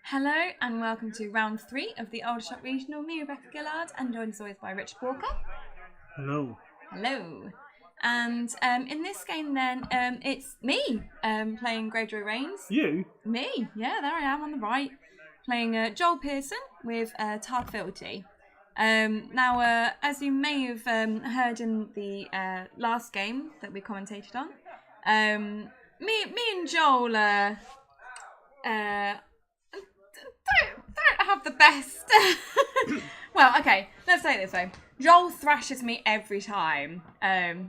Hello and welcome to round 3 of the Aldershot Regional. Me, Rebecca Gillard, and joined as always by Richard Walker. Hello. Hello. And in this game then, it's me playing Greyjoy Rains. You? Me, yeah, there I am on the right. Playing Joel Pearson with Targ Fealty. Now, as you may have heard in the last game that we commentated on, me and Joel don't have the best. Well, okay, let's say it this way. Joel thrashes me every time. I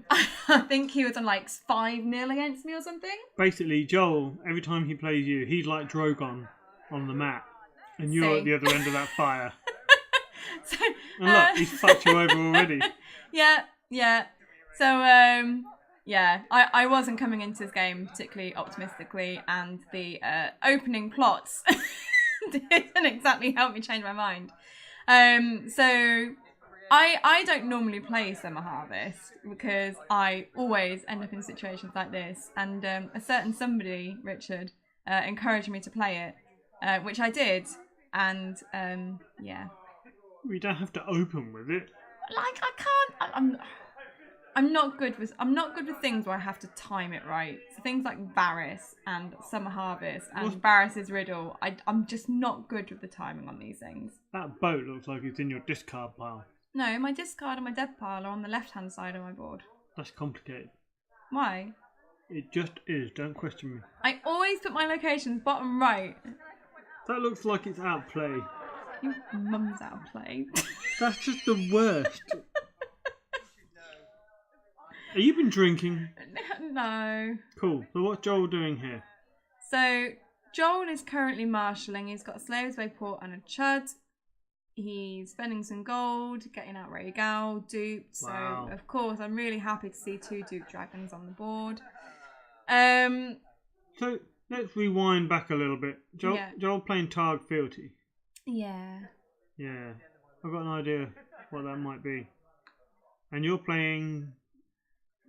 think he was on like 5-0 against me or something. Basically, Joel, every time he plays you, he's like Drogon on the map. And you're at the other end of that fire. So, and look, he's fucked you over already. Yeah. So, yeah, I wasn't coming into this game particularly optimistically, and the opening plots didn't exactly help me change my mind. So I don't normally play Summer Harvest because I always end up in situations like this, and a certain somebody, Richard, encouraged me to play it, which I did, and yeah. We don't have to open with it. Like I can't. I'm not good with things where I have to time it right. So things like Varys and Summer Harvest and Varys' Riddle, I'm just not good with the timing on these things. That boat looks like it's in your discard pile. No, my discard and my dead pile are on the left-hand side of my board. That's complicated. Why? It just is. Don't question me. I always put my locations bottom right. That looks like it's outplay. Your mum's out of play. That's just the worst. Have you been drinking? No. Cool. So what's Joel doing here? So Joel is currently marshalling. He's got a Slaves Way port and a chud. He's spending some gold, getting out Rhaegal, duped. Wow. So of course I'm really happy to see 2 duped dragons on the board. So let's rewind back a little bit. Joel playing Targ Fealty. Yeah. Yeah. I've got an idea what that might be. And you're playing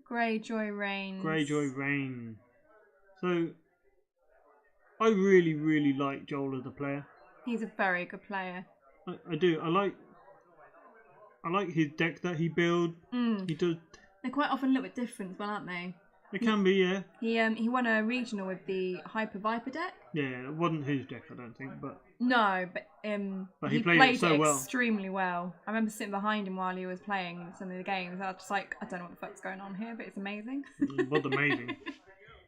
Greyjoy Rains. Greyjoy Rains. So, I really, really like Joel as a player. He's a very good player. I do. I like his deck that he builds. He does. They're quite often a little bit different as well, aren't they? It can be, yeah. He won a regional with the Hyper Viper deck. Yeah, it wasn't his deck, I don't think, but. No, but he played it so well. Extremely well. I remember sitting behind him while he was playing some of the games. I was just like, I don't know what the fuck's going on here, but it's amazing. It was amazing.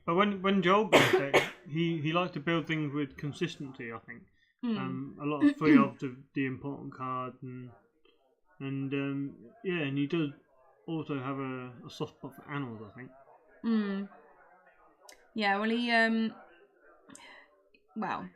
But when Joel builds decks, he likes to build things with consistency, I think. A lot of 3-ofs of the important cards, and he does also have a soft spot for animals, I think. Yeah, well,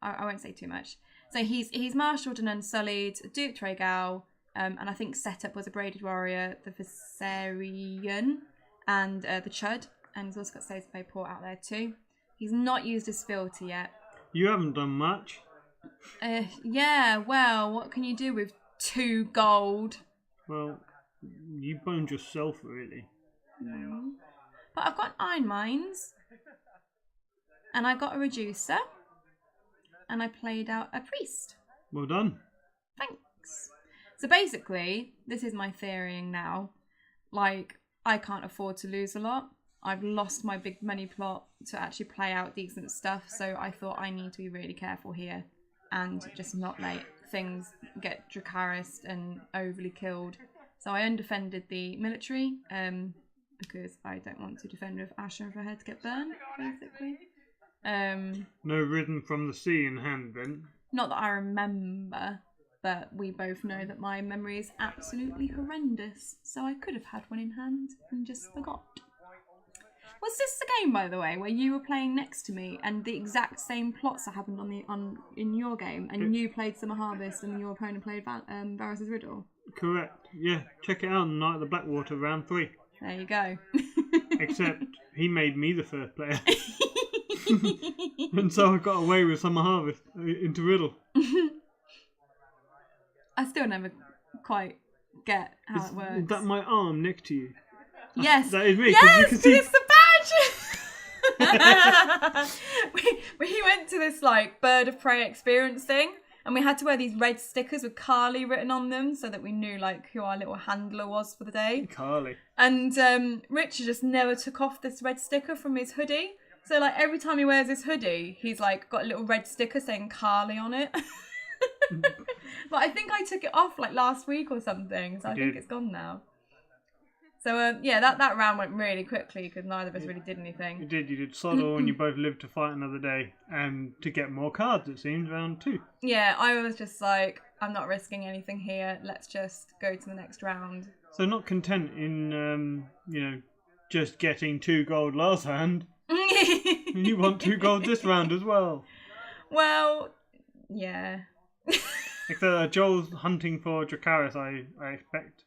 I won't say too much. So he's marshalled and unsullied, duped Rhaegal, and I think setup was a braided warrior, the Viserion, and the Chud, and he's also got Slaves Way port out there too. He's not used his filter yet. You haven't done much. Yeah, well, what can you do with 2 gold? Well, you boned yourself, really. No. But I've got Iron Mines, and I got a Reducer, and I played out a Priest. Well done. Thanks. So basically, this is my theorying now. Like, I can't afford to lose a lot. I've lost my big money plot to actually play out decent stuff, so I thought I need to be really careful here and just not let things get Dracarys and overly killed. So I undefended the military, because I don't want to defend with Asher and her head to get burned, basically. No Rhythm from the Sea in hand, then? Not that I remember, but we both know that my memory is absolutely horrendous, so I could have had one in hand and just forgot. Was this the game, by the way, where you were playing next to me and the exact same plots that happened in your game, and you played Summer Harvest and your opponent played Varys' Riddle? Correct. Yeah, check it out on Night of the Blackwater, round 3. There you go. Except he made me the first player. And so I got away with Summer Harvest into Riddle. I still never quite get how it works. Is that my arm next to you? Yes. That is me. Yes, you can see... it's the badge! we went to this like bird of prey experience thing, and we had to wear these red stickers with Carly written on them so that we knew like who our little handler was for the day. Carly. And Richard just never took off this red sticker from his hoodie. So like every time he wears his hoodie, he's like got a little red sticker saying Carly on it. But I think I took it off like last week or something, so I think it's gone now. So yeah, that round went really quickly because neither of us really did anything. You did Soddle, and you both lived to fight another day and to get more cards. It seems round 2. Yeah, I was just like, I'm not risking anything here. Let's just go to the next round. So not content in just getting 2 gold last hand. You want 2 gold this round as well. Well, yeah. Except Joel's hunting for Dracarys, I expect.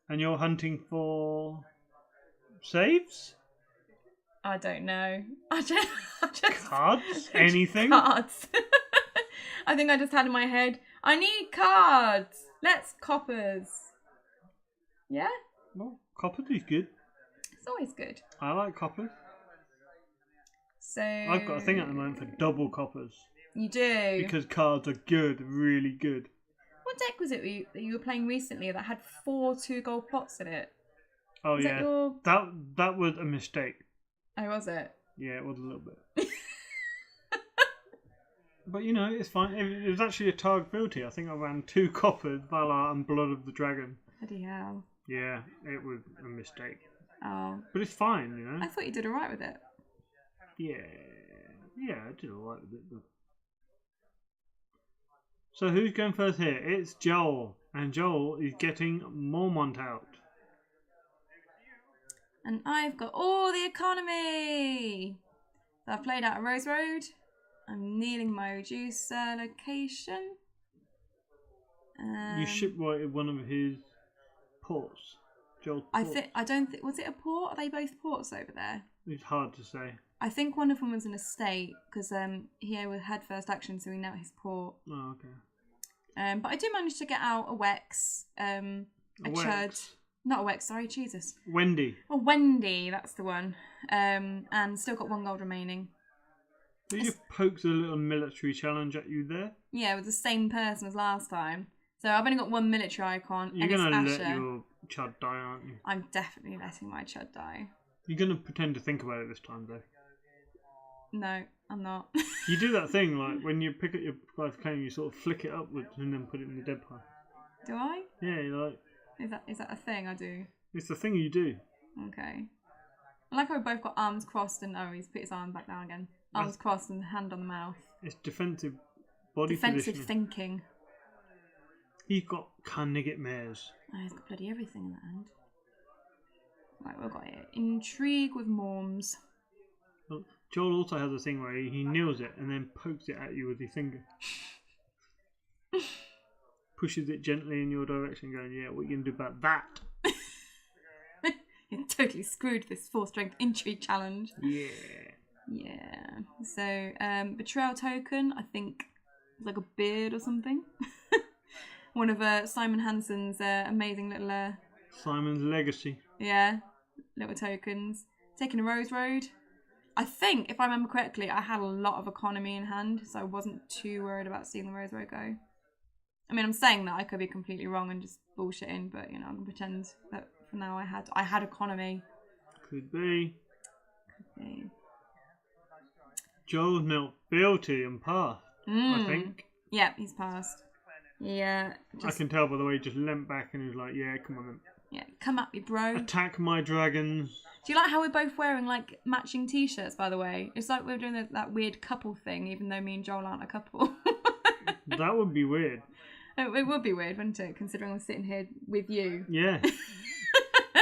And you're hunting for saves? I don't know. I just cards? Anything? Cards. I think I just had in my head, I need cards. Let's coppers. Yeah? Well, coppers is good. It's always good. I like coppers. So I've got a thing at the moment for double coppers. You do? Because cards are good, really good. What deck was it that you were playing recently that had 4 2-gold plots in it? Oh, was yeah. That was a mistake. Oh, was it? Yeah, it was a little bit. But, it's fine. It was actually a Targ Fealty. I think I ran 2 coppers, Valar and Blood of the Dragon. Bloody hell. Yeah, it was a mistake. Oh. But it's fine, I thought you did alright with it. Yeah, I did alright with it. But... So who's going first here? It's Joel. And Joel is getting Mormont out. And I've got all the economy. So I've played out a Rose Road. I'm kneeling my reducer location. You shipwrighted one of his ports. Joel's ports. I don't think, was it a port? Are they both ports over there? It's hard to say. I think one of them was an estate because he had first action, so we know his port. Oh, okay. But I did manage to get out a Wex, a Chud. Not a Wex, sorry, Jesus. Wendy. Oh, Wendy, that's the one. And still got 1 gold remaining. He just pokes a little military challenge at you there. Yeah, with the same person as last time. So I've only got 1 military icon. You're going to let your Chud die, aren't you? I'm definitely letting my Chud die. You're going to pretend to think about it this time, though. No, I'm not. You do that thing, like, when you pick up your life cane, you sort of flick it upwards and then put it in the dead pile. Do I? Yeah, you're like... Is that a thing I do? It's the thing you do. Okay. I like how we both got arms crossed and... Oh, he's put his arm back down again. Arms crossed and hand on the mouth. It's defensive body Defensive positioning. thinking. He's got Carniget mares. Oh, he's got bloody everything in that hand. Right, we've got it. Intrigue with Morms. Well, Joel also has a thing where he kneels it and then pokes it at you with his finger. Pushes it gently in your direction, going, yeah, what are you going to do about that? You're totally screwed this 4-strength intrigue challenge. Yeah. Yeah. So, betrayal token, I think it's like a beard or something. One of Simon Hansen's amazing little... Simon's legacy. Yeah, little tokens. Taking a Rose Road. I think, if I remember correctly, I had a lot of economy in hand, so I wasn't too worried about seeing the Rose Road go. I mean, I'm saying that I could be completely wrong and just bullshitting, but, I'm going to pretend that for now I had economy. Could be. Could be. Joel's now Fealty and passed, I think. Yeah, he's passed. Yeah. I can tell by the way he just leant back and he was like, yeah, come on then. Yeah, come at me, bro. Attack my dragons. Do you like how we're both wearing, like, matching t-shirts, by the way? It's like we're doing that weird couple thing, even though me and Joel aren't a couple. That would be weird. It would be weird, wouldn't it? Considering I'm sitting here with you. Yeah.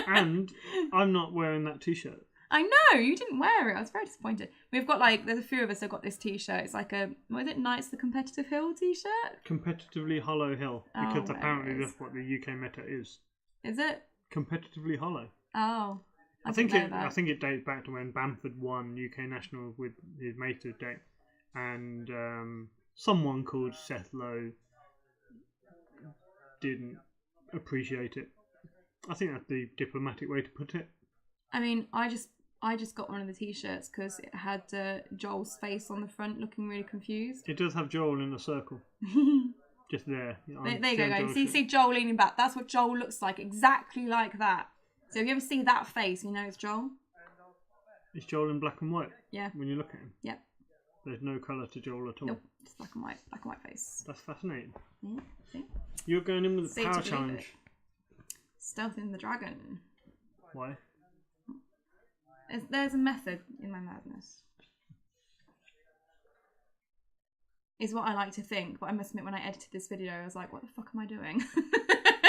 And I'm not wearing that t-shirt. I know, you didn't wear it. I was very disappointed. We've got, like, there's a few of us that got this t-shirt. It's like what is it, Knights the Competitive Hill t-shirt? Competitively hollow hill. Because apparently is. that's what the UK meta is. Is it? Competitively hollow. Oh. I think it dates back to when Bamford won UK Nationals with his Mater's deck. And someone called Seth Lowe didn't appreciate it. I think that's the diplomatic way to put it. I mean, I just I just got one of the t-shirts because it had Joel's face on the front looking really confused. It does have Joel in a circle. Just there. There you go, guys. See Joel leaning back. That's what Joel looks like. Exactly like that. So if you ever see that face, you know it's Joel. Is Joel in black and white? Yeah. When you look at him? Yep. There's no colour to Joel at all? Nope. Just black and white. Black and white face. That's fascinating. Yeah. See? You're going in with the power challenge. Stealthing the dragon. Why? There's a method in my madness. Is what I like to think, but I must admit when I edited this video I was like, what the fuck am I doing?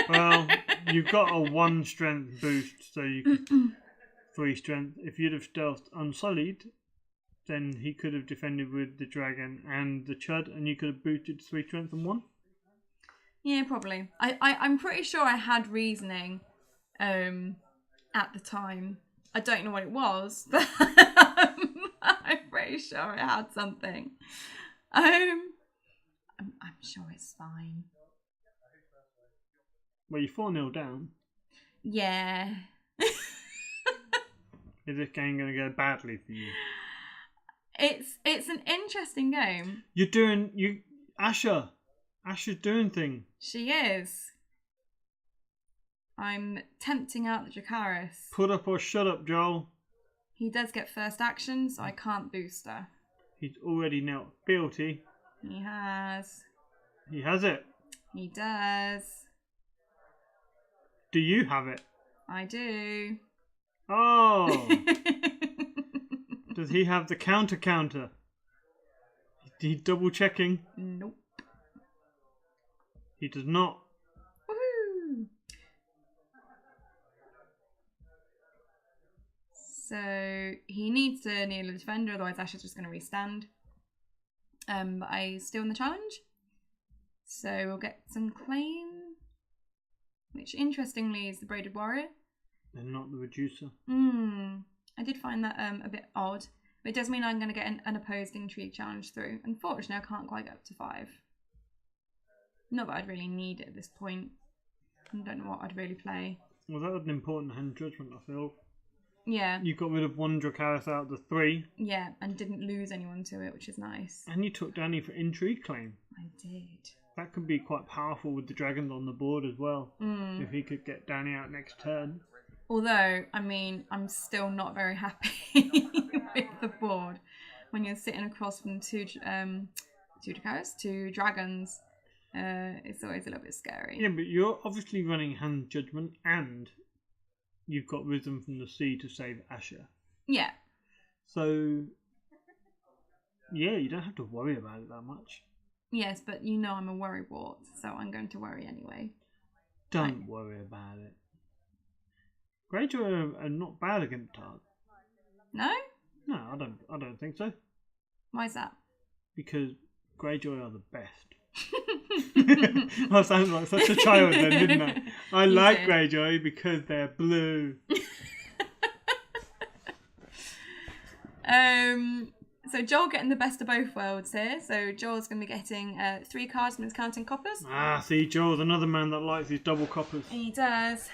Well, you've got a 1 strength boost, so you could 3 strength. If you'd have stealthed Unsullied, then he could have defended with the dragon and the chud, and you could have boosted 3 strength and 1. Yeah, probably. I'm pretty sure I had reasoning at the time. I don't know what it was, but I'm pretty sure I had something. I'm sure it's fine. Well, you're 4-0 down. Yeah. Is this game going to go badly for you? It's an interesting game. Asher's doing things. She is. I'm tempting out the Dracarys. Put up or shut up, Joel. He does get first action, so I can't boost her. He's already knelt Fealty. He has. He has it. He does. Do you have it? I do. Oh. Does he have the counter? He's double checking. Nope. He does not. Woohoo! So he needs to kneel a defender, otherwise Asher's just going to restand. But I still in the challenge. So we'll get some claim, which interestingly is the Braided Warrior. And not the Reducer. I did find that a bit odd. But it does mean I'm going to get an unopposed intrigue challenge through. Unfortunately, I can't quite get up to 5. Not that I'd really need it at this point. I don't know what I'd really play. Well, that was an important hand judgment, I feel. Yeah. You got rid of 1 Dracarys out of the 3. Yeah, and didn't lose anyone to it, which is nice. And you took Danny for intrigue claim. I did. That could be quite powerful with the dragons on the board as well. If he could get Danny out next turn. Although, I mean, I'm still not very happy with the board. When you're sitting across from 2 Dracarys, 2 dragons, it's always a little bit scary. Yeah, but you're obviously running hand judgment and you've got Rhythm from the Sea to save Asher. Yeah. So, yeah, you don't have to worry about it that much. Yes, but you know I'm a worrywart, so I'm going to worry anyway. Don't worry about it. Greyjoy are not bad against Targ. No? No, I don't think so. Why is that? Because Greyjoy are the best. I sounded like such a child then, didn't I? I like Greyjoy because they're blue. So Joel getting the best of both worlds here. So Joel's going to be getting 3 cards from his counting coppers. See, Joel's another man that likes his double coppers. He does.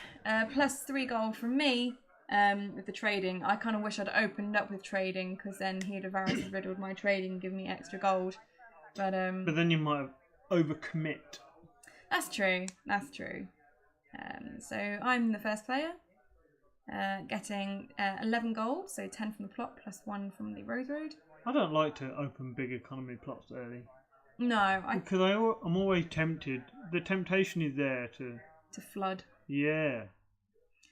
Plus 3 gold from me with the trading. I kind of wish I'd opened up with trading because then he'd have riddled my trading and given me extra gold. But then you might have overcommit. That's true. That's true. So I'm the first player. Getting 11 gold, so 10 from the plot plus 1 from the Rose Road. I don't like to open big economy plots early. No, because I'm always tempted. The temptation is there to flood. Yeah,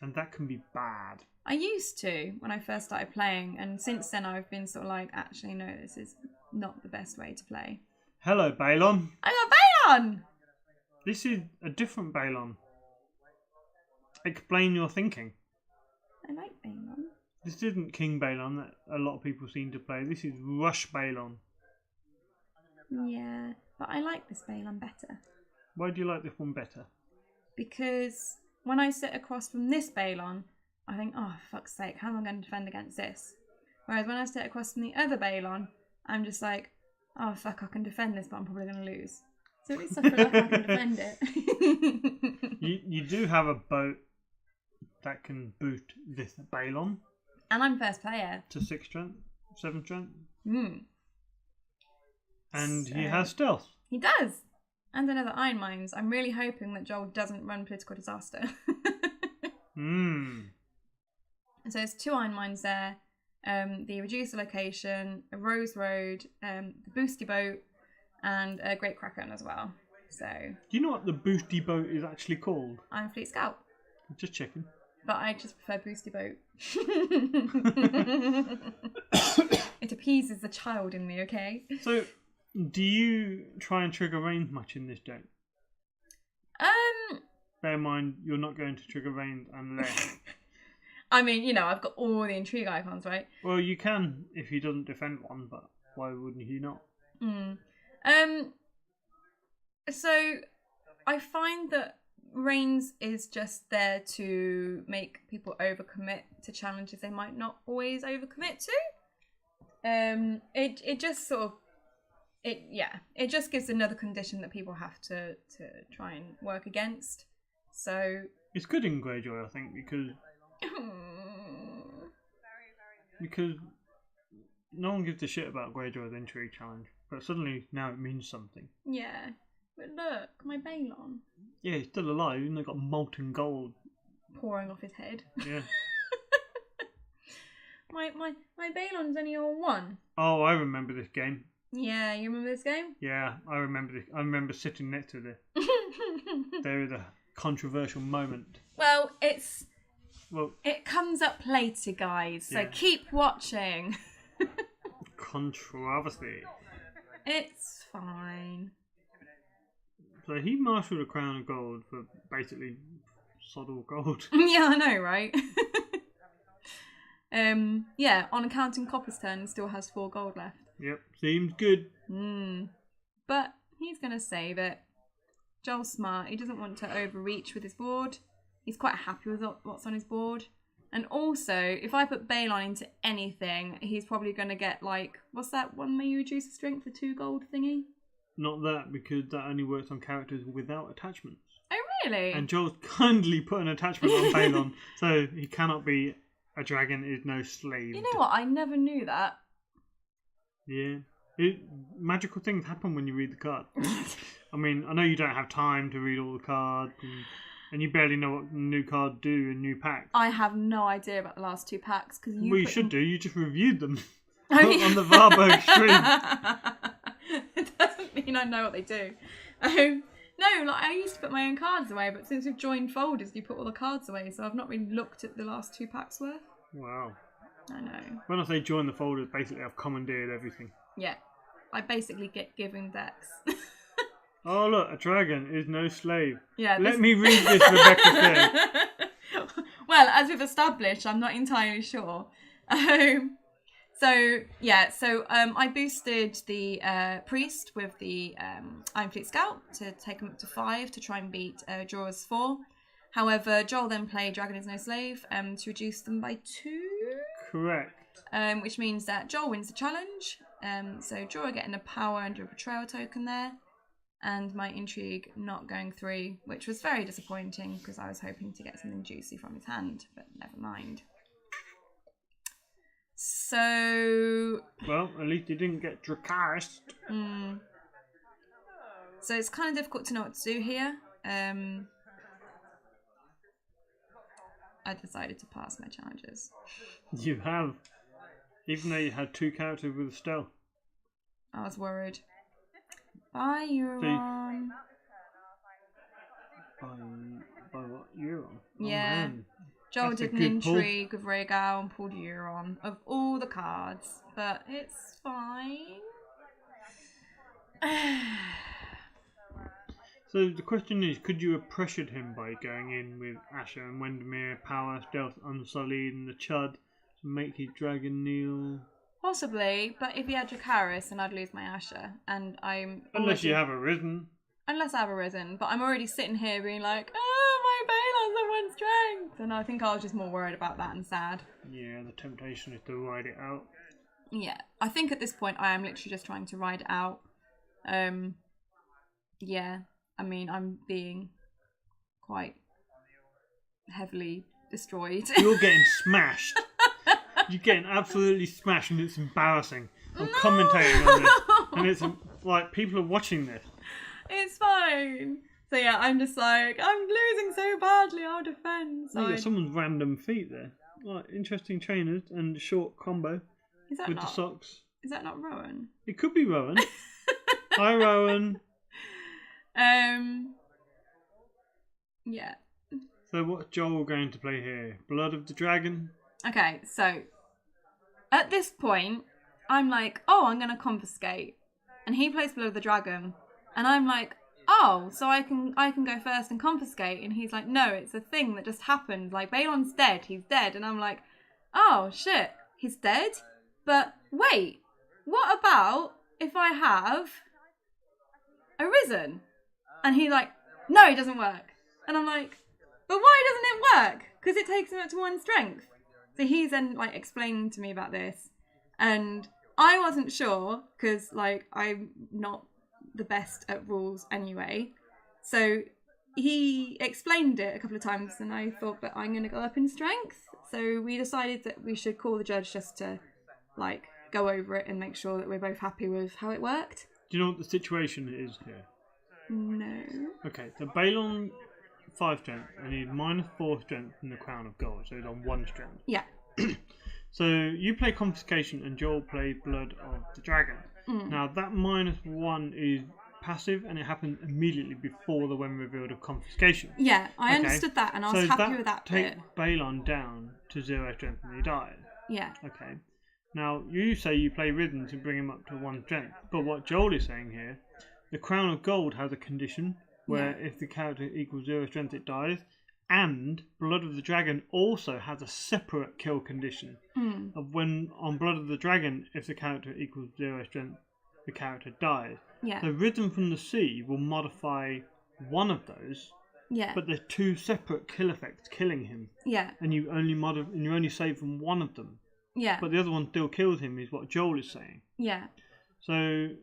and that can be bad. I used to when I first started playing, and since then I've been sort of like, actually no, this is not the best way to play. Hello, Balon. I got Balon! This is a different Balon. Explain your thinking. I like Balon. This isn't King Balon that a lot of people seem to play. This is Rush Balon. Yeah, but I like this Balon better. Why do you like this one better? Because when I sit across from this Balon, I think, oh, fuck's sake, how am I going to defend against this? Whereas when I sit across from the other Balon, I'm just like, oh, fuck, I can defend this, but I'm probably going to lose. So at least I feel like I can defend it. You do have a boat that can boot this Balon. And I'm first player. To 6 strength, 7 strength. And So, he has stealth. He does. And another Iron Mines. I'm really hoping that Joel doesn't run Political Disaster. So there's 2 Iron Mines there. The Reducer Location, a Rose Road, the Boosty Boat, and a Great Kraken as well. So. Do you know what the Boosty Boat is actually called? I'm Fleet Scout. Just checking. But I just prefer Boosty Boat. It appeases the child in me, okay? So, do you try and trigger Rains much in this deck? Bear in mind, you're not going to trigger Rains unless... I mean, you know, I've got all the intrigue icons, right? Well, you can if he doesn't defend one, but why wouldn't he not? So, I find that Rains is just there to make people overcommit to challenges they might not always overcommit to. It just sort of it just gives another condition that people have to try and work against. So it's good in Greyjoy, I think, because no one gives a shit about Greyjoy's intrigue challenge, but suddenly now it means something. Yeah, but look, my Balon. Yeah, he's still alive, even though he's got molten gold pouring off his head. Yeah. my Balon's only on 1. Oh, I remember this game. Yeah, you remember this game? Yeah, I remember this. I remember sitting next to this. There is a controversial moment. Well, it comes up later, guys. So keep watching. Controversy. It's fine. So he marshalled a crown of gold for basically sod all gold. Yeah, I know, right? Yeah, on accounting Copper's turn, he still has 4 gold left. Yep, seems good. But he's going to save it. Joel's smart. He doesn't want to overreach with his board. He's quite happy with what's on his board. And also, if I put Balon into anything, he's probably going to get, like, what's that one where you reduce the strength for 2 gold thingy? Not that, because that only works on characters without attachments. Oh, really? And Joel's kindly put an attachment on Balon, so he cannot be a dragon is no slave. You know what? I never knew that. Yeah. Magical things happen when you read the card. I mean, I know you don't have time to read all the cards, and you barely know what new cards do in new packs. I have no idea about the last 2 packs. You should do. You just reviewed them on the Varberg stream. It doesn't mean I know what they do. No, like I used to put my own cards away, but since we've joined folders, you put all the cards away, so I've not really looked at the last 2 packs worth. Wow. I know. When I say join the folders, basically I've commandeered everything. Yeah. I basically get given decks. Oh look, a dragon is no slave. Yeah. Let me read this, Rebecca said. Well, as we've established, I'm not entirely sure. I boosted the priest with the Iron Fleet Scout to take him up to 5 to try and beat Jorah's 4. However, Joel then played Dragon is no slave to reduce them by 2. Correct. Which means that Joel wins the challenge. So Jorah getting a power and a betrayal token there. And my intrigue not going through, which was very disappointing because I was hoping to get something juicy from his hand, but never mind. So... Well, at least he didn't get Dracarys. So it's kind of difficult to know what to do here. I decided to pass my challenges. You have. Even though you had 2 characters with stealth. I was worried. Bye, Euron. By what? Euron? Yeah. Oh, Joel did an intrigue with Rhaegal and pulled Euron of all the cards. But it's fine. So the question is, could you have pressured him by going in with Asher and Windermere, Power, Stealth, Unsullied and the Chud to make his dragon kneel? Possibly, but if he had Dracarys, then I'd lose my Asher, and Unless you have Arisen. Unless I have Arisen, but I'm already sitting here being like, oh, my Balon's at 1 strength, and I think I was just more worried about that and sad. Yeah, the temptation is to ride it out. Yeah, I think at this point I am literally just trying to ride it out. Yeah, I mean, I'm being quite heavily destroyed. You're getting smashed. You're getting absolutely smashed, and it's embarrassing. I'm commentating on this, and it's like people are watching this. It's fine. So yeah, I'm just like, I'm losing so badly. I'll defend. So You got someone's random feet there. Like interesting trainers and short combo with the socks. Is that not Rowan? It could be Rowan. Hi, Rowan. Yeah. So what's Joel going to play here? Blood of the Dragon? Okay, so at this point, I'm like, oh, I'm going to confiscate. And he plays Blood of the Dragon. And I'm like, oh, so I can go first and confiscate. And he's like, no, it's a thing that just happened. Like, Balon's dead. He's dead. And I'm like, oh, shit, he's dead? But wait, what about if I have Arisen? And he's like, no, it doesn't work. And I'm like, but why doesn't it work? Because it takes him up to 1 strength. So he's then like explaining to me about this. And I wasn't sure because like I'm not the best at rules anyway. So he explained it a couple of times and I thought, but I'm going to go up in strength. So we decided that we should call the judge just to like go over it and make sure that we're both happy with how it worked. Do you know what the situation is here? No. Okay, so Balon 5 strength and he's -4 strength from the Crown of Gold, so he's on 1 strength. Yeah. So you play Confiscation and Joel plays Blood of the Dragon. Now that -1 is passive and it happens immediately before the when revealed of Confiscation. Yeah, I understood that and I was happy with that bit. Take Balon down to 0 strength and he dies. Yeah. Okay. Now you say you play Rhythm to bring him up to 1 strength, but what Joel is saying here, the Crown of Gold has a condition where if the character equals 0 strength it dies, and Blood of the Dragon also has a separate kill condition of when on Blood of the Dragon, if the character equals 0 strength, the character dies. Yeah. So Rhythm from the Sea will modify one of those, but there's 2 separate kill effects killing him. Yeah. And you only save from one of them. Yeah. But the other one still kills him, is what Joel is saying. Yeah. So,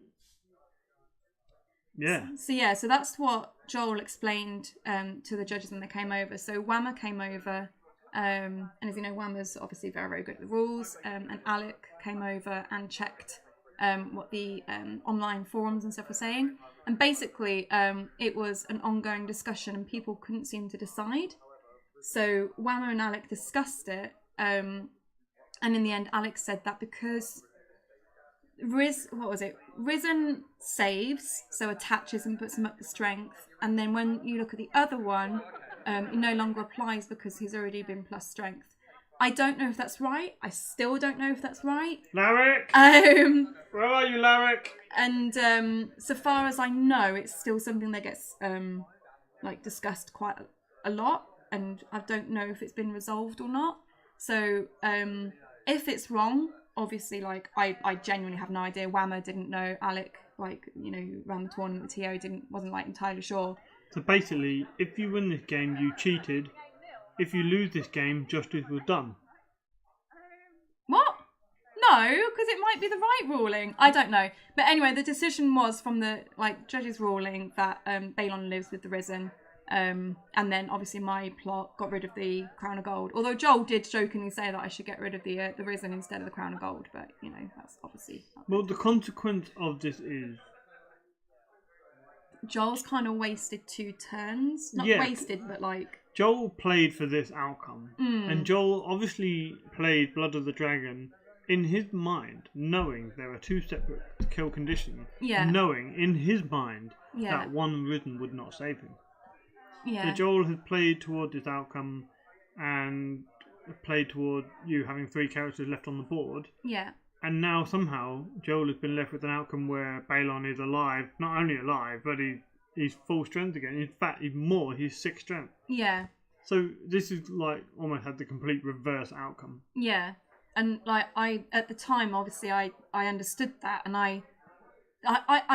yeah. So that's what Joel explained to the judges when they came over. So Whammer came over, and as you know, Whammer's obviously very, very good at the rules, and Alec came over and checked what the online forums and stuff were saying. And basically, it was an ongoing discussion and people couldn't seem to decide. So Whammer and Alec discussed it, and in the end, Alex said that because Risen saves, so attaches and puts him up to strength, and then when you look at the other one, it no longer applies because he's already been plus strength. I don't know if that's right. I still don't know if that's right. Larrick! Where are you, Larrick? And so far as I know, it's still something that gets discussed quite a lot, and I don't know if it's been resolved or not. So if it's wrong, obviously, I genuinely have no idea. Whammer didn't know. Alec, ran the tournament. The TO wasn't entirely sure. So basically, if you win this game, you cheated. If you lose this game, justice was done. What? No, because it might be the right ruling. I don't know. But anyway, the decision was from the judges' ruling that Balon lives with the Risen. And then obviously my plot got rid of the Crown of Gold. Although Joel did jokingly say that I should get rid of the Risen instead of the Crown of Gold, but that's obviously. Well, the consequence of this is Joel's kind of wasted 2 turns. Not wasted, but Joel played for this outcome, and Joel obviously played Blood of the Dragon in his mind, knowing there are 2 separate kill conditions. Yeah. Knowing in his mind that one Risen would not save him. Yeah. So Joel has played toward this outcome and played toward you having 3 characters left on the board. Yeah. And now somehow Joel has been left with an outcome where Balon is alive, not only alive, but he's full strength again. In fact, even more, he's 6 strength. Yeah. So this is almost had the complete reverse outcome. Yeah. And I at the time, obviously, I understood that, and I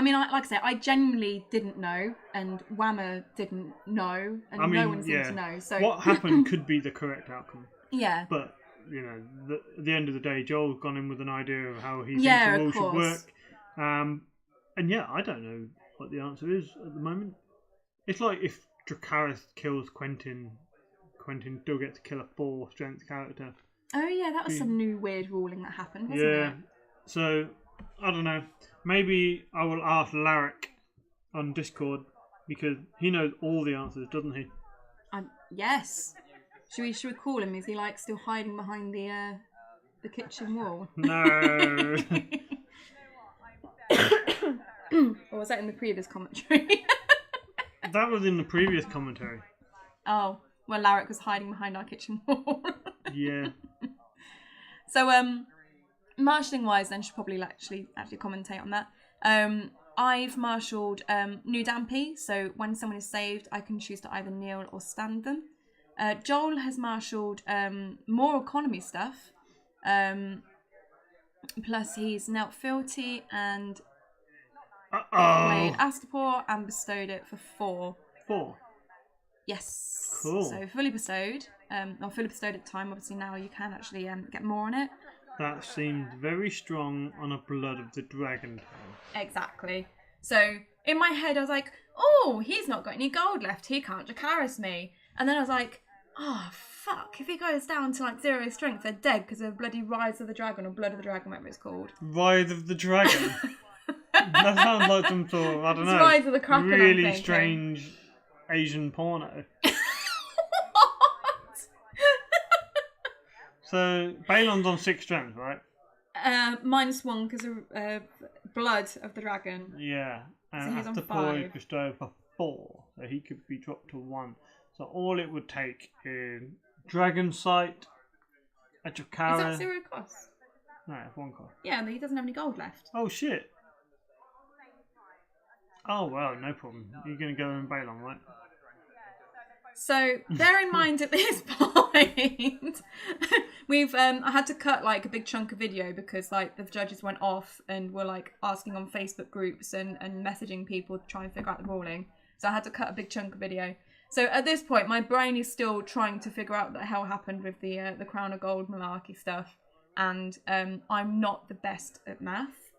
mean, like I say, I genuinely didn't know, and Whammer didn't know, and no one seemed to know. So what happened could be the correct outcome. Yeah. But at the end of the day, Joel's gone in with an idea of how he thinks the rules should work. And I don't know what the answer is at the moment. It's like if Dracarys kills Quentin still gets to kill a 4 strength character. Oh yeah, that was some new weird ruling that happened, wasn't Yeah. it? So, I don't know. Maybe I will ask Larrick on Discord because he knows all the answers, doesn't he? Yes. Should we call him? Is he like still hiding behind the kitchen wall? No. Or was that in the previous commentary? That was in the previous commentary. Oh, well, Larrick was hiding behind our kitchen wall. Yeah. So, marshalling wise, then should probably actually commentate on that. I've marshalled new Dampy, so when someone is saved, I can choose to either kneel or stand them. Joel has marshalled more economy stuff. Plus, he's knelt Fealty and played Astapor and bestowed it for 4. 4. Yes. Cool. So fully bestowed. Or fully bestowed at the time. Obviously now you can actually get more on it. That seemed very strong on a Blood of the Dragon tile. Exactly. So in my head I was like, oh, he's not got any gold left. He can't Dracarys me. And then I was like, oh, fuck. If he goes down to like 0 strength, they're dead because of bloody Rise of the Dragon or Blood of the Dragon, whatever it's called. Rise of the Dragon? That sounds like some sort of, I don't know, Rise of the Kraken, really strange Asian porno. So, Balon's on 6 strength, right? -1 because of Blood of the Dragon. Yeah. And So he's on Astapor 5. is bestowed for 4. So he could be dropped to 1. So all it would take is Dragon Sight, a Dracarys. Is that 0 cost? No, it's 1 cost. Yeah, he doesn't have any gold left. Oh shit. Oh well, no problem. You're gonna go in Balon, right? So bear in mind at this point, I had to cut like a big chunk of video because like the judges went off and were like asking on Facebook groups and messaging people to try and figure out the ruling. So I had to cut a big chunk of video. So at this point, my brain is still trying to figure out what the hell happened with the Crown of Gold malarkey stuff, and I'm not the best at math.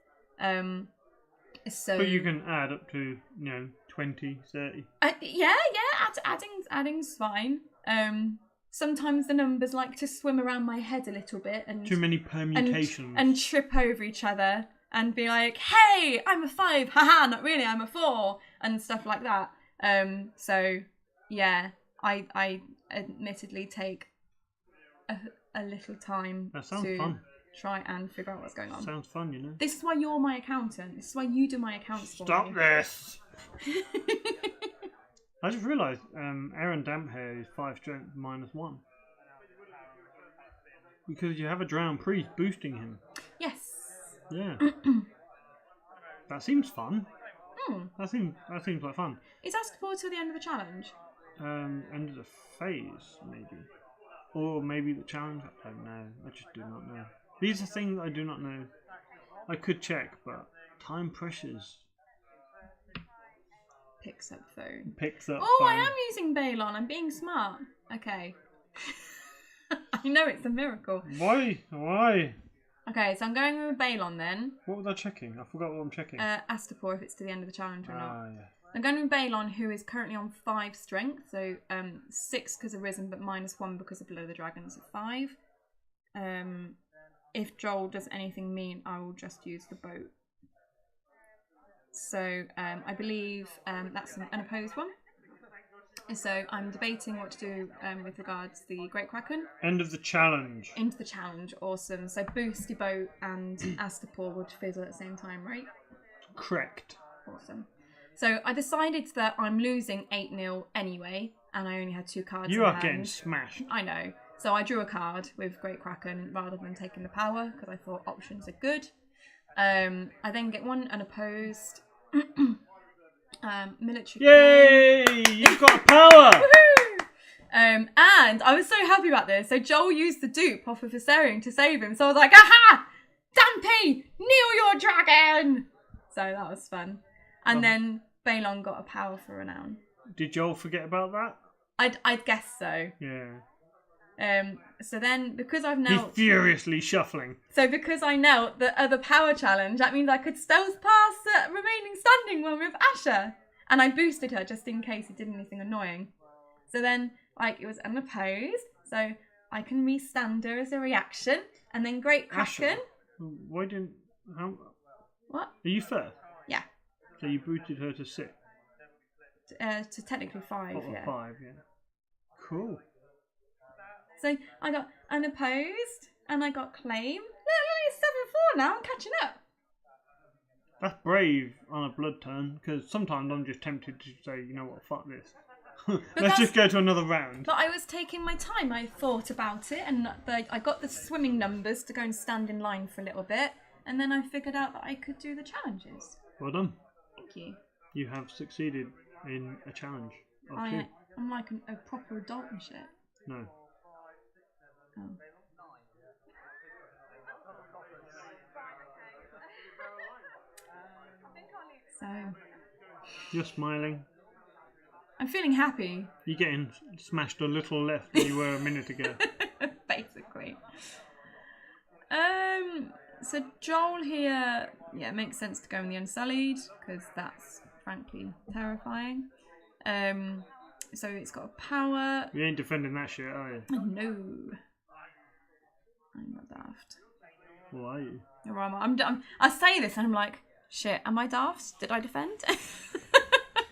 So But you can add up to 20, 30. Adding's fine. Sometimes the numbers like to swim around my head a little bit and Too many permutations. and trip over each other and be like, "Hey, I'm a 5, haha, not really, I'm a 4," and stuff like that. So yeah, I admittedly take a little time That sounds to fun. try and figure out what's going on. Sounds fun, you know. This is why you're my accountant. This is why you do my accounts for Stop me. this! I just realised Aaron Damphair is 5 strength -1. Because you have a drowned priest boosting him. Yes. Yeah. That seems fun. Hmm. That seems like fun. Is Astapor till the end of the challenge? End of the phase, maybe. Or maybe the challenge, I don't know. I just do not know. These are things I do not know. I could check, but time pressures. Picks up phone. Picks up Oh, phone. I am using Balon. I'm being smart. Okay. I know it's a miracle. Why? Okay, so I'm going with Balon then. What was I checking? I forgot what I'm checking. Astapor, if it's to the end of the challenge or not. Yeah. I'm going with Balon, who is currently on 5 strength, so 6 because of Risen, but -1 because of Below the Dragons at 5. If Joel does anything mean, I will just use the boat. So I believe that's an unopposed one. So I'm debating what to do with regards to the Great Kraken. End of the challenge. Into the challenge, awesome. So Boosty Boat and Astapor would fizzle at the same time, right? Correct. Awesome. So I decided that I'm losing 8-0 anyway, and I only had 2 cards You in are hand. getting smashed. I know. So I drew a card with Great Kraken rather than taking the power, because I thought options are good. I then get 1 unopposed. Military. Yay! You've got a power! Woohoo! And I was so happy about this. So Joel used the dupe off of Viserion to save him. So I was like, aha! Dampy! Kneel your dragon! So that was fun. And then Balon got a power for Renown. Did Joel forget about that? I'd guess so. Yeah. So then, because I've He's knelt... furiously shuffling. So because I knelt the other power challenge, that means I could stealth past the remaining standing one with Asher. And I boosted her just in case he did anything annoying. So then, like, it was unopposed. So I can restand her as a reaction, and then Great Kraken. Asher? Why didn't... How... What? Are you first? Yeah. So you booted her to 6? To technically 5, Or yeah. 5, yeah. Cool. So I got unopposed, and I got claim. Look, it's 7-4 now. I'm catching up. That's brave on a blood turn, because sometimes I'm just tempted to say, you know what, fuck this. Let's just go to another round. But I was taking my time. I thought about it, and I got the swimming numbers to go and stand in line for a little bit, and then I figured out that I could do the challenges. Well done. Thank you. You have succeeded in a challenge of 2. I'm like a proper adult and shit. No. Oh. So You're smiling. I'm feeling happy. You're getting smashed a little less than you were a minute ago. Basically. So Joel here, yeah, it makes sense to go in the Unsullied because that's frankly terrifying. So it's got a power. You ain't defending that shit, are you? No, I'm not daft. Well, are you? Or am I say this and I'm like, shit, am I daft? Did I defend?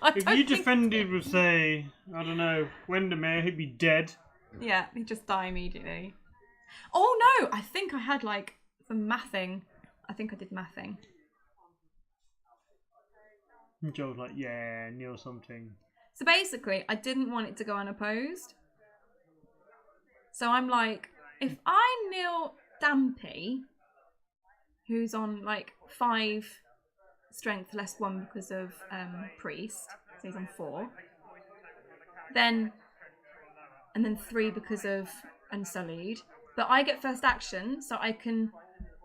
If you defended with, say, I don't know, Wendermere, he'd be dead. Yeah, he'd just die immediately. Oh no, I think I had like the mathing. I think I did mathing. And Joel's like, yeah, kneel something. So basically, I didn't want it to go unopposed. So I'm like, if I kneel Dampy, who's on like 5 strength less 1 because of priest, so he's on 4. And then 3 because of Unsullied. But I get first action, so I can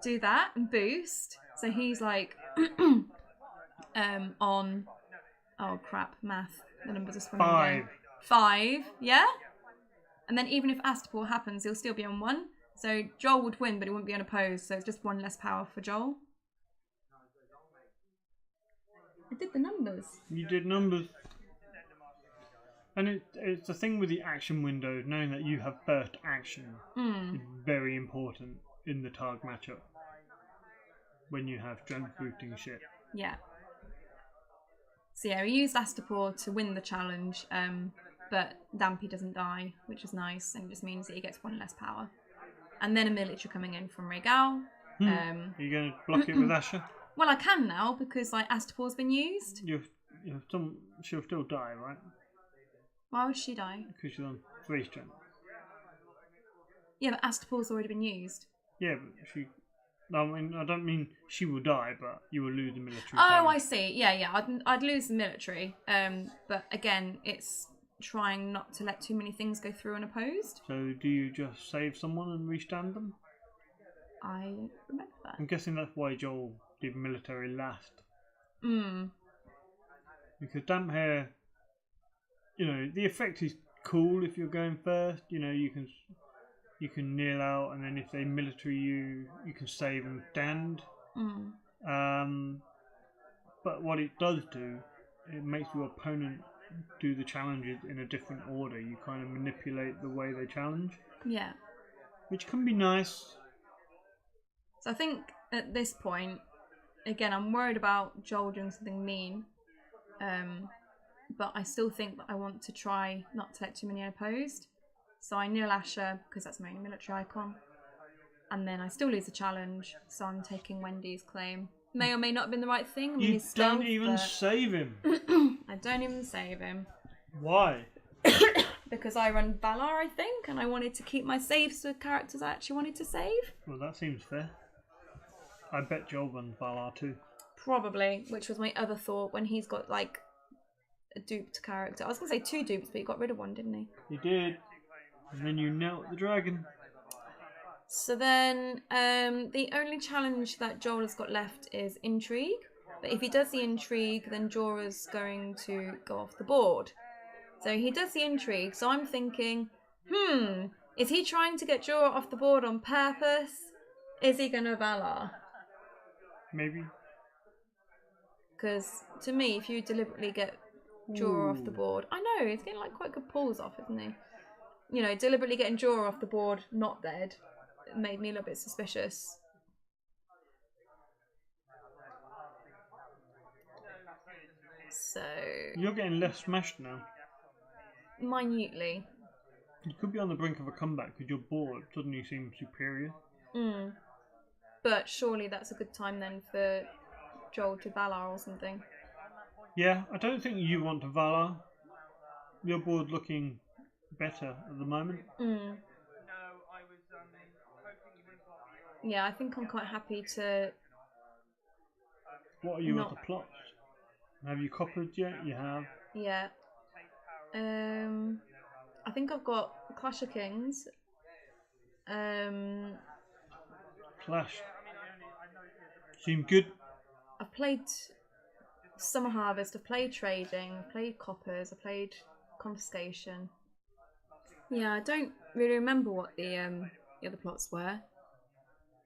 do that and boost. So he's like on, oh crap, math. The numbers are swimming. 5. 5, yeah? And then even if Astapor happens, he'll still be on 1. So Joel would win, but he wouldn't be unopposed, so it's just 1 less power for Joel. I did the numbers. You did numbers. And it's the thing with the action window, knowing that you have first action is very important in the Targ matchup. When you have strength boosting shit. Yeah. So yeah, we used Astapor to win the challenge, but Dampy doesn't die, which is nice, and it just means that he gets 1 less power. And then a military coming in from Regal. Are you going to block it with Asher? Well, I can now because like Astapor's been used. She'll still die, right? Why would she die? Because she's on 3 strength. Yeah, but Astapor's already been used. Yeah, but I mean, I don't mean she will die, but you will lose the military. Oh, power. I see. Yeah. I'd lose the military. But again, it's trying not to let too many things go through unopposed. So do you just save someone and restand them? I don't remember that. I'm guessing that's why Joel did military last. Because damp hair, the effect is cool if you're going first. You can kneel out, and then if they military you can save and stand. But what it does do, it makes your opponent do the challenges in a different order. You kind of manipulate the way they challenge. Yeah. Which can be nice. So I think at this point, again, I'm worried about Joel doing something mean. But I still think that I want to try not to let too many unopposed. So I kneel Asher because that's my only military icon. And then I still lose the challenge, so I'm taking Wendy's claim. May or may not have been the right thing. I mean, You don't even save him. I don't even save him. Why? Because I run Valar, I think, and I wanted to keep my saves with characters I actually wanted to save. Well, that seems fair. I bet Joel runs Valar too. Probably, which was my other thought when he's got like a duped character. I was going to say 2 dupes, but he got rid of one, didn't he? He did. And then you knelt the dragon. So then the only challenge that Joel has got left is Intrigue. But if he does the Intrigue, then Jorah's going to go off the board. So he does the Intrigue, so I'm thinking, is he trying to get Jorah off the board on purpose? Is he going to Valar? Maybe. Because to me, if you deliberately get Jorah off the board, I know, he's getting like quite good pulls off, isn't he? you know, deliberately getting Jaw off the board, not dead, made me a little bit suspicious. So You're getting less smashed now. Minutely. You could be on the brink of a comeback because your board suddenly seems superior. But surely that's a good time then for Joel to Valar or something. Yeah, I don't think you want to Valar. Your board looking better at the moment. Yeah, I think I'm quite happy to. What are your other plots? Have you coppered yet? You have. Yeah. I think I've got Clash of Kings. Clash. Seem good. I've played Summer Harvest. I've played Trading. I've played Coppers. I've played Confiscation. Yeah, I don't really remember what the other plots were.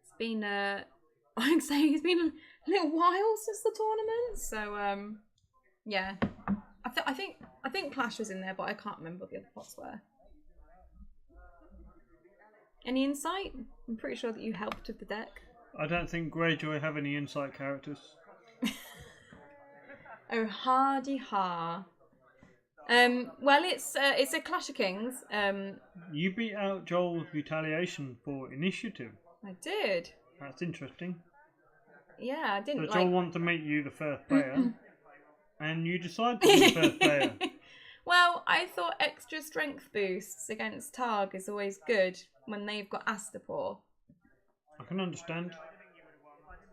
It's been I'd say it's been a little while since the tournament. So yeah, I think Clash was in there, but I can't remember what the other plots were. Any insight? I'm pretty sure that you helped with the deck. I don't think Greyjoy have any insight characters. Oh, hardy ha. Well, it's a Clash of Kings. You beat out Joel's retaliation for initiative. I did. That's interesting. Yeah, I didn't. So Joel wanted to make you the first player, and you decide to be the first player. Well, I thought extra strength boosts against Targ is always good when they've got Astapor. I can understand.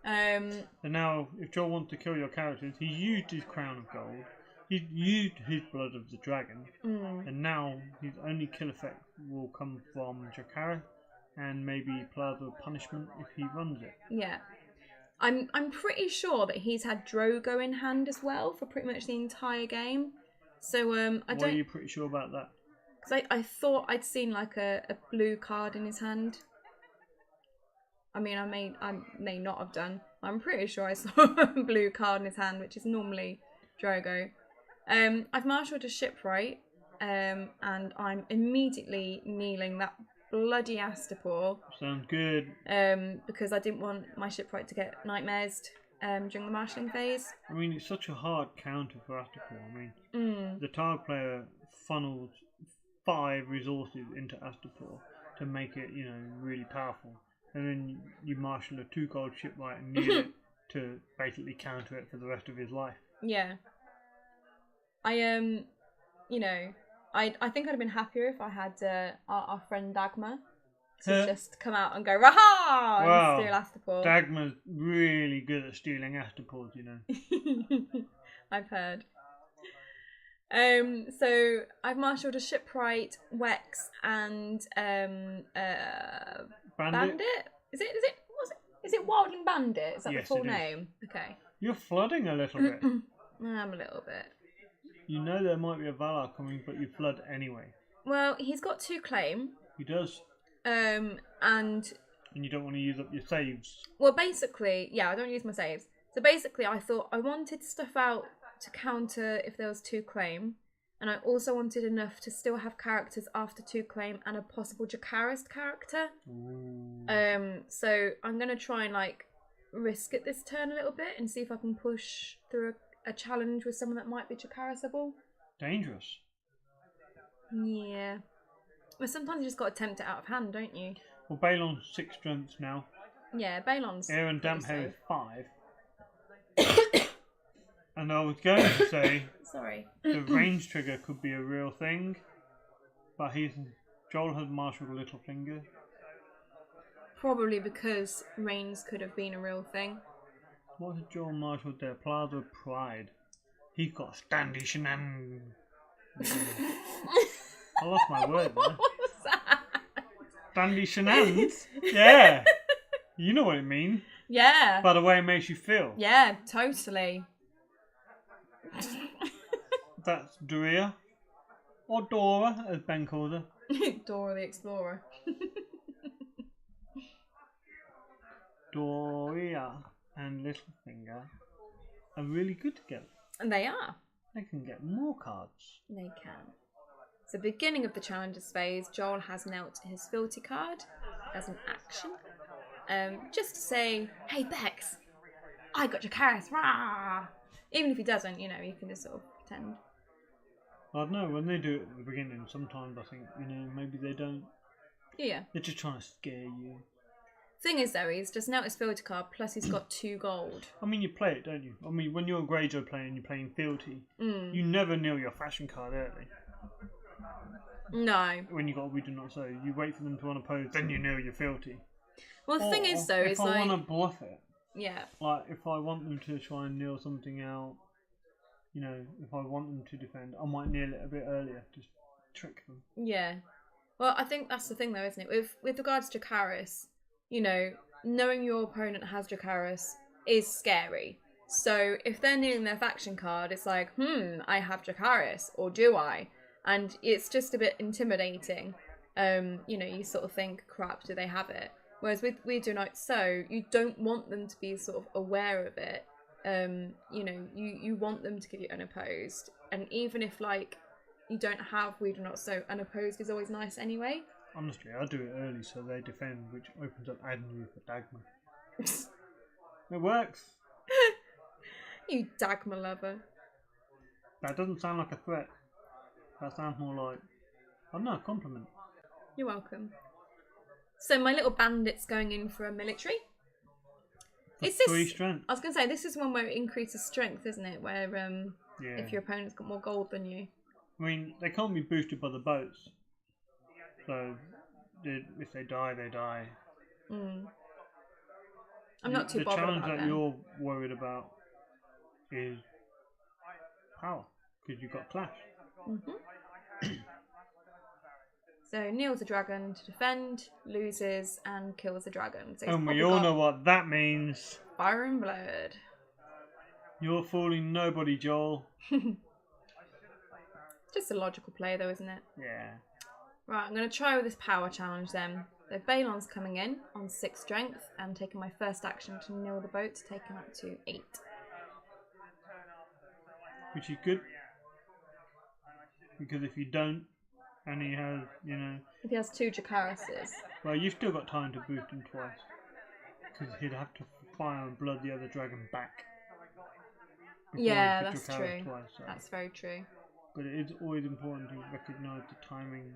And now, if Joel wants to kill your characters, he used his Crown of Gold, he used his Blood of the Dragon, and now his only kill effect will come from Jakara and maybe Plaza Punishment if he runs it. Yeah. I'm pretty sure that he's had Drogo in hand as well for pretty much the entire game. So What are you pretty sure about that? Because I thought I'd seen like a blue card in his hand. I mean, I may not have done. I'm pretty sure I saw a blue card in his hand, which is normally Drogo. I've marshalled a shipwright, and I'm immediately kneeling that bloody Astapor. Sounds good. Because I didn't want my shipwright to get nightmares during the marshalling phase. I mean, it's such a hard counter for Astapor. I mean, the Targ player funnels 5 resources into Astapor to make it, you know, really powerful. And then you marshal a 2 gold shipwright and need it to basically counter it for the rest of his life. Yeah. You know, I think I'd have been happier if I had our friend Dagmar to just come out and go, Raha! Wow. And steal Astapor. Dagmar's really good at stealing Astapors, you know. I've heard. So I've marshalled a shipwright, Wex, and Bandit? Is it Wildling Bandit? Is that Yes, the full it is. name? Okay. You're flooding a little bit. I'm a little bit. You know there might be a Valar coming, but you flood anyway. Well, he's got 2 claim. He does. And you don't want to use up your saves. Well, basically, yeah, I don't use my saves. So basically, I thought I wanted stuff out to counter if there was 2 claim. And I also wanted enough to still have characters after 2 claim and a possible Jakarist character. Ooh. So I'm going to try and like risk it this turn a little bit and see if I can push through a challenge with someone that might be Jakaristable. Dangerous. Yeah. Well, sometimes you just got to tempt it out of hand, don't you? Well, Balon's 6 strengths now. Yeah, Balon's. Aaron Damphair is 5. And I was going to say, sorry, the range trigger could be a real thing, but Joel has marshalled Littlefinger. Probably because Rains could have been a real thing. What has Joel marshalled there? Plaza Pride. He's got Standy Shenan. I lost my word there. What was that? Standy Shenanigans? Yeah. You know what it means. Yeah. By the way it makes you feel. Yeah, totally. That's Doria. Or Dora, as Ben calls her. Dora the Explorer. Doria and Littlefinger are really good together. And they are. They can get more cards. They can. So beginning of the challenges phase, Joel has knelt his Fealty card as an action. Just to say, hey Bex, I got your carrots, rah! Even if he doesn't, you can just sort of pretend. I don't know, when they do it at the beginning, sometimes I think, maybe they don't. Yeah. They're just trying to scare you. Thing is though, he's just knelt his Fealty card, plus he's got 2 gold. I mean, you play it, don't you? I mean, when you're a Greyjoy player and you're playing Fealty, you never kneel your fashion card early. No. When you got We Do Not So, you wait for them to unopposed, then you kneel your Fealty. Well, the thing is though, if I want to bluff it, yeah. Like, if I want them to try and kneel something out, if I want them to defend, I might kneel it a bit earlier, just trick them. Yeah. Well, I think that's the thing though, isn't it? With regards to Dracarys, knowing your opponent has Dracarys is scary. So if they're kneeling their faction card, it's like, I have Dracarys, or do I? And it's just a bit intimidating. You sort of think, crap, do they have it? Whereas with We Do Not So, you don't want them to be sort of aware of it. You want them to give you unopposed. And even if, you don't have We Do Not So, unopposed is always nice anyway. Honestly, I do it early so they defend, which opens up avenue for Dagmar. It works. You Dagmar lover. That doesn't sound like a threat. That sounds more like, I don't know, a compliment. You're welcome. So my little bandit's going in for a military. Is this 3 strength? I was going to say, this is one where it increases strength, isn't it? Where yeah. If your opponent's got more gold than you. I mean, they can't be boosted by the boats. So, if they die, they die. I'm not too bothered about The challenge that you're worried about is power, because you've got clash. So kneels a dragon to defend, loses, and kills a dragon. So and we all know what that means. Fire and blood. You're fooling nobody, Joel. Just a logical play though, isn't it? Yeah. Right, I'm going to try with this power challenge then. So Balon's coming in on 6 strength and taking my first action to kneel the boat, taking up to 8. Which is good. Because if you don't, and he has, if he has 2 Dracaryses. Well, you've still got time to boost him twice. Because he'd have to fire and blood the other dragon back. Yeah, that's true. Twice, so. That's very true. But it is always important to recognise the timing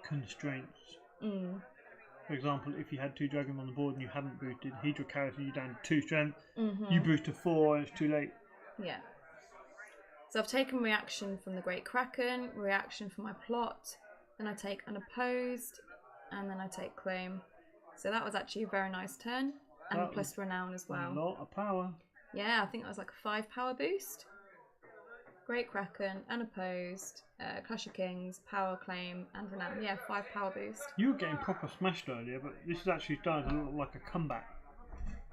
constraints. For example, if you had 2 dragons on the board and you hadn't boosted, he Dracarys you down to 2 strength. You boost to 4 and it's too late. Yeah. So I've taken reaction from the Great Kraken, reaction from my plot, then I take unopposed, and then I take claim. So that was actually a very nice turn, and that plus renown as well. A lot of power. Yeah, I think that was like a 5 power boost. Great Kraken, unopposed, Clash of Kings, power claim, and renown. Yeah, 5 power boost. You were getting proper smashed earlier, but this is actually starting to look like a comeback.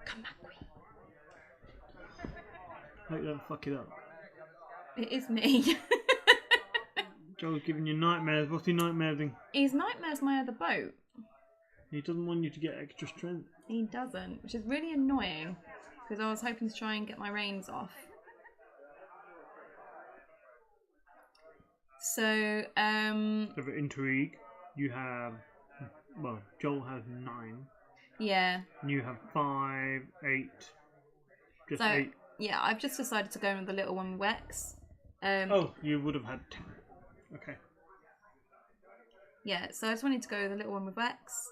Comeback queen. Hope you don't fuck it up. It is me. Joel's giving you nightmares. What's he nightmaring? He's nightmares my other boat. He doesn't want you to get extra strength. He doesn't, which is really annoying because I was hoping to try and get my reins off. So, for intrigue, you have, Joel has 9. Yeah. And you have 5, 8, just so, 8. Yeah, I've just decided to go in with the little one, Wex. You would have had 10. Okay. Yeah, so I just wanted to go with the little one with Wex,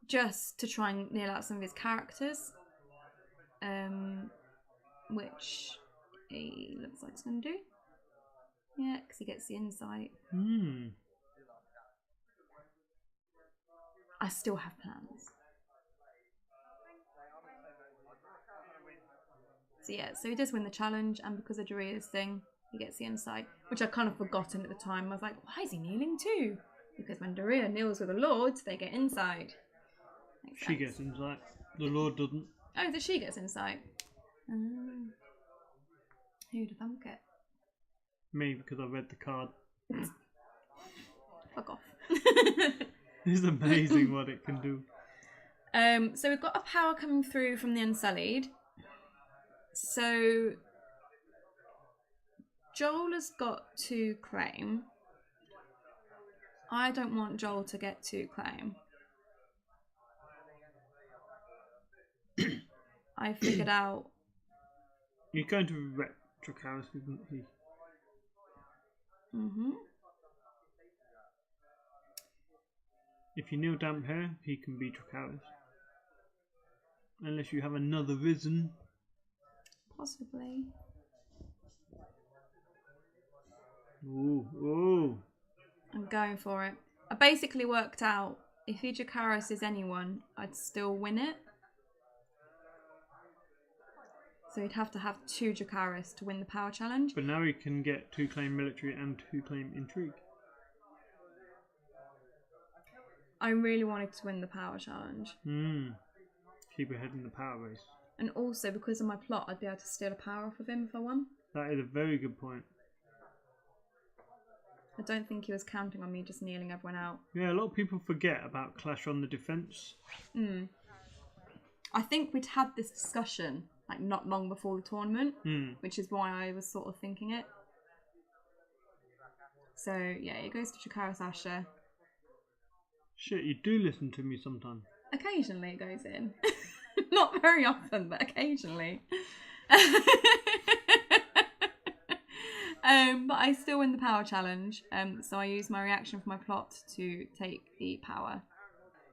just to try and nail out some of his characters, which he looks like it's going to do. Yeah, because he gets the insight. I still have plans. So yeah, so he does win the challenge, and because of Doria's thing, he gets the insight, which I'd kind of forgotten at the time. I was like, why is he kneeling too? Because when Doria kneels with the Lord, they get insight. She gets insight. The Lord doesn't. Oh, does she get insight? Who'd have thunk it? Me, because I read the card. Fuck off. It's amazing what it can do. So we've got a power coming through from the Unsullied. So Joel has got to claim, I don't want Joel to get 2 claim. I figured out... You're going to wreck Dracarys, isn't he? Mm-hmm. If you kneel damp hair, he can be Dracarys. Unless you have another Risen. Possibly. Ooh, ooh. I'm going for it. I basically worked out if he Dracarys is anyone, I'd still win it. So he'd have to have 2 Dracarys to win the power challenge. But now he can get 2 claim military and 2 claim intrigue. I really wanted to win the power challenge. Keep ahead in the power race. And also, because of my plot, I'd be able to steal a power off of him if I won. That is a very good point. I don't think he was counting on me just kneeling everyone out. Yeah, a lot of people forget about Clash on the Defence. I think we'd had this discussion like not long before the tournament, which is why I was sort of thinking it. So yeah, it goes to Dracarys Asher. Shit, you do listen to me sometimes. Occasionally it goes in. Not very often, but occasionally. But I still win the power challenge. So I use my reaction for my plot to take the power.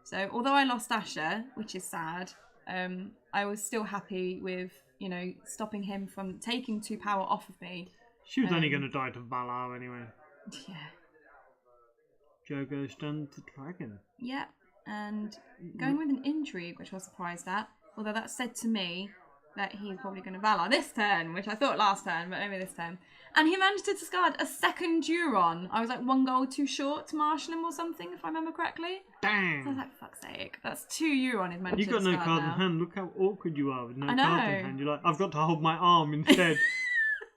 So although I lost Asher, which is sad, I was still happy with, you know, stopping him from taking 2 power off of me. She was only going to die to Valar anyway. Yeah. Joe goes down to Dragon. Yeah, and going with an intrigue, which I was surprised at. Although that said to me that he's probably going to Valar this turn, which I thought last turn, but maybe this turn. And he managed to discard a 2nd Euron. I was like 1 gold too short to marshal him or something, if I remember correctly. Dang! So I was like, fuck's sake. That's 2 Euron he's managed You to got no discard card now. in hand. Look how awkward you are with no I know. card in hand. You're like, I've got to hold my arm instead.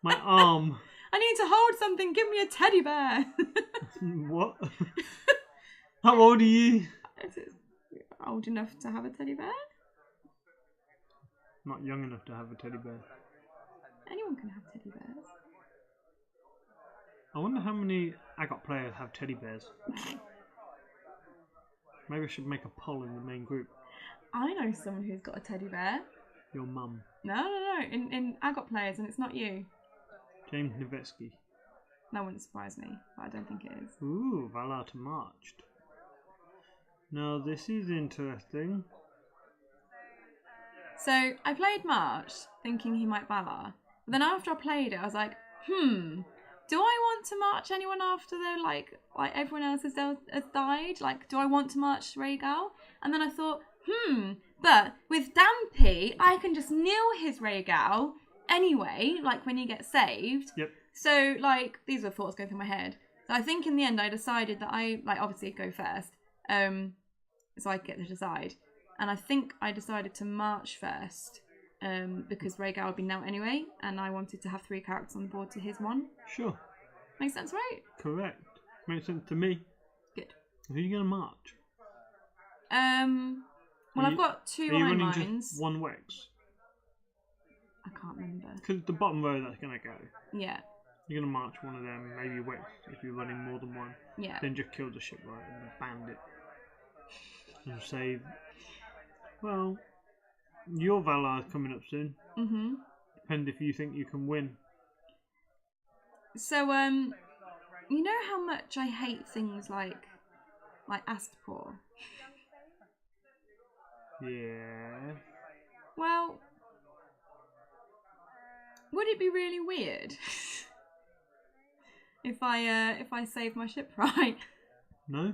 My arm. I need to hold something. Give me a teddy bear. What? How old are you? Is it old enough to have a teddy bear? Not young enough to have a teddy bear. Anyone can have teddy bears. I wonder how many Agot players have teddy bears. Maybe I should make a poll in the main group. I know someone who's got a teddy bear. Your mum. No. In Agot players, and it's not you. James Nevetsky. That wouldn't surprise me, but I don't think it is. Ooh, Valar to marched. Now this is interesting. So I played March, thinking he might Valar. But then after I played it, I was like, do I want to march anyone after they're like everyone else has died? Like, do I want to march Rhaegal? And then I thought, but with Dampy, I can just kneel his Rhaegal anyway, like when he gets saved. Yep. So, like, these were thoughts going through my head. So I think in the end I decided that I, like, obviously go first. So I get to decide. And I think I decided to march first. Because Rhaegal would be knelt anyway, and I wanted to have 3 characters on the board to his 1. Sure. Makes sense, right? Correct. Makes sense to me. Good. Who are you going to march? Well, I've got 2 Are you iron running mines. just 1 Wex? I can't remember. Because the bottom row that's going to go. Yeah. You're going to march one of them, maybe Wex if you're running more than 1. Yeah. Then just kill the shipwright and band it. And save. Well, your Valar is coming up soon. Depends if you think you can win. So, you know how much I hate things like Astapor? Yeah. Well, would it be really weird if I saved my ship right? No,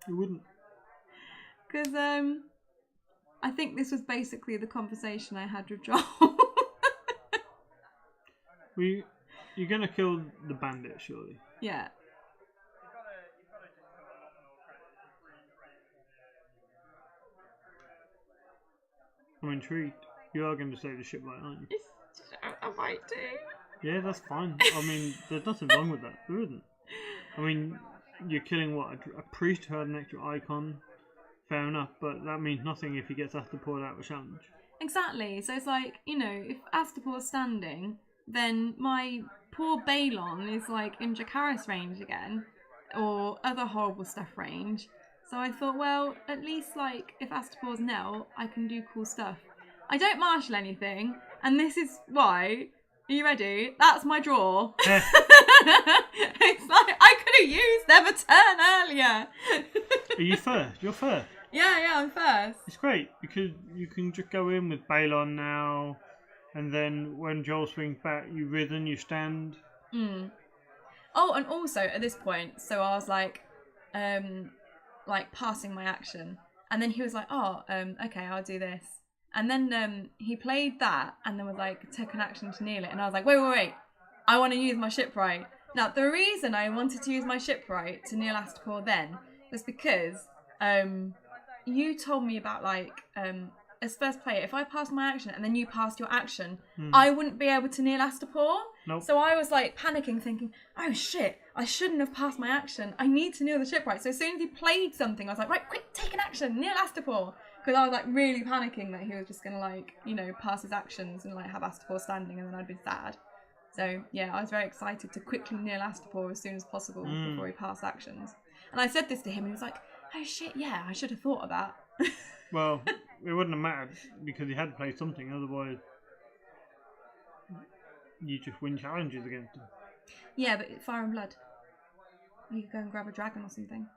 it wouldn't. Because I think this was basically the conversation I had with Joel. You're gonna kill the bandit, surely. Yeah. I'm intrigued. You are going to save the shipwright, aren't you? I might do. Yeah, that's fine. I mean, there's nothing wrong with that. There isn't. I mean, you're killing what? A priest who had an extra icon. Fair enough, but that means nothing if he gets Astapor out of a challenge. Exactly. So it's like, you know, if Astapor's standing, then my poor Balon is like in Dracarys range again. or other horrible stuff range. So I thought, well, at least like if Astapor's Nell, I can do cool stuff. I don't marshal anything, and this is why. Are you ready? That's my draw. It's like I could have used their turn earlier. Are you first? You're first. Yeah, I'm first. It's great because you can just go in with Balon now, and then when Joel swings back, you rhythm, you stand. Oh, and also at this point, so I was like passing my action, and then he was like, okay, I'll do this. And then he played that and then was like, took an action to kneel it. And I was like, wait. I want to use my shipwright. Now, the reason I wanted to use my shipwright to kneel Astapor then was because you told me about as first player, if I passed my action and then you passed your action, I wouldn't be able to kneel Astapor. Nope. So I was like panicking, thinking, oh shit, I shouldn't have passed my action. I need to kneel the shipwright. So as soon as he played something, I was like, right, quick, take an action, kneel Astapor. Because I was like really panicking that he was just going to pass his actions and have Astapor standing and then I'd be sad. So yeah, I was very excited to quickly kneel Astapor as soon as possible before he passed actions. And I said this to him and he was like, oh shit, yeah, I should have thought of that. Well, it wouldn't have mattered because he had to play something, otherwise you just win challenges against him. Yeah, but Fire and Blood. You could go and grab a dragon or something.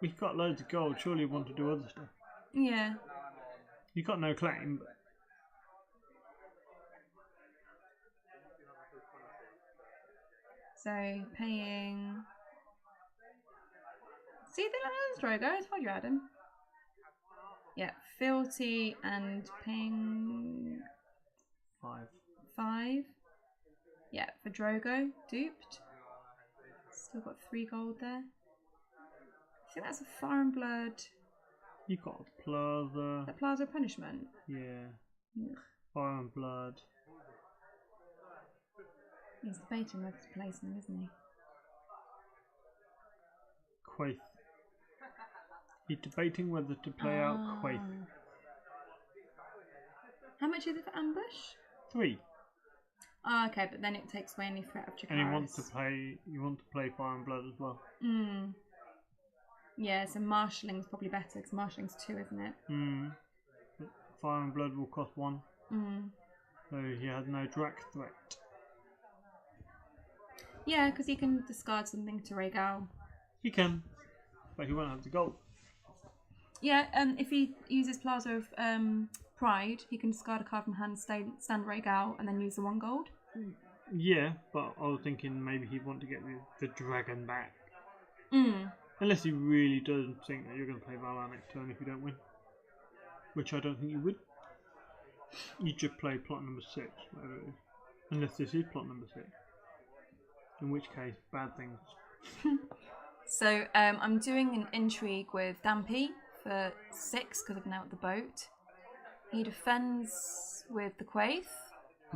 We've got loads of gold, surely you want to do other stuff. Yeah. You've got no claim, but... So, paying... See, there's Drogo, I told you, Adam. Yeah, Fealty and paying... 5. Yeah, for Drogo, duped. Still got 3 gold there. I think that's a Fire and Blood... You got a Plaza. That Plaza Punishment? Yeah. Ugh. Fire and Blood. He's debating whether to place them, isn't he? Quaith. He's debating whether to play out Quaith. How much is it for ambush? 3. Oh, okay, but then it takes away any threat of Dracarys. And you want to play Fire and Blood as well. Yeah, so marshalling's probably better because marshalling's 2, isn't it? Fire and Blood will cost 1. So he has no Drac threat. Yeah, because he can discard something to Rhaegal. He can, but he won't have the gold. Yeah, if he uses Plaza of Pride, he can discard a card from hand, stand Rhaegal, and then use the 1 gold. Yeah, but I was thinking maybe he'd want to get the dragon back. Unless he really does think that you're going to play Valar next turn if you don't win. Which I don't think you would. You just play plot number 6, whatever it is. Unless this is plot number 6. In which case, bad things. So I'm doing an intrigue with Dampy for 6 because I've now got the boat. He defends with the Quaith.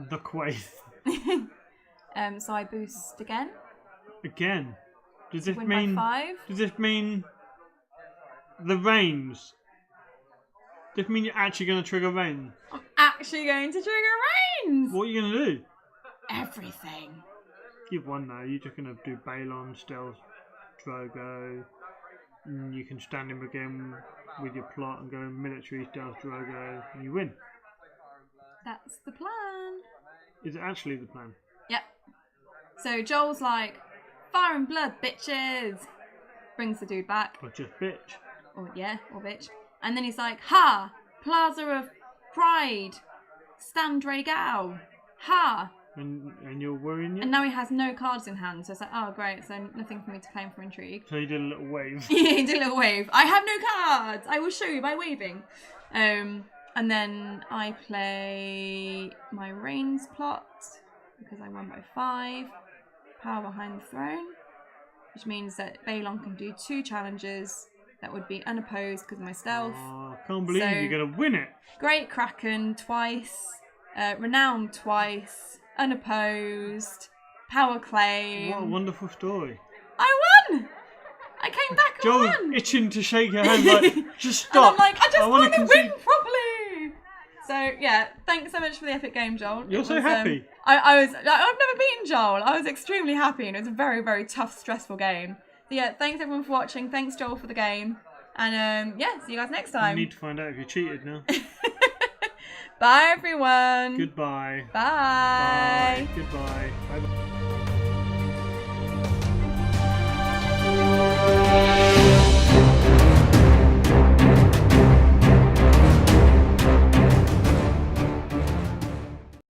The Quaith. So I boost again. Again? Does this Win mean? by 5. Does this mean the Rains? Does this mean you're actually going to trigger Rains? I'm actually going to trigger Rains! What are you going to do? Everything. You've won now. You're just going to do Balon, Stealth, Drogo. And you can stand him again with your plot and go military, Stealth, Drogo, and you win. That's the plan. Is it actually the plan? Yep. So Joel's like, Fire and Blood, bitches! Brings the dude back. Or just bitch. Or bitch. And then he's like, ha! Plaza of Pride! Stand Rhaegal! Ha! And you're worrying you? And now he has no cards in hand, so it's like, oh great, so nothing for me to claim for intrigue. So he did a little wave. Yeah, he did a little wave. I have no cards! I will show you by waving. And then I play my Rains plot, because I won by 5. Power behind the throne, which means that Balon can do 2 challenges that would be unopposed because of my stealth. Oh, I can't believe you're going to win it. Great Kraken twice, Renowned twice, unopposed, power claim. What a wonderful story. I won! I came back and Joel's won! itching to shake your hand like, just stop. And I'm like, I just want to win concede. properly! So, yeah, thanks so much for the epic game, Joel. You're so happy. I've never beaten Joel. I was extremely happy and it was a very, very tough, stressful game. So yeah, thanks everyone for watching. Thanks Joel for the game. And yeah, see you guys next I time. need to find out if you cheated now. Bye everyone. Goodbye. Bye. Bye. Goodbye. Bye.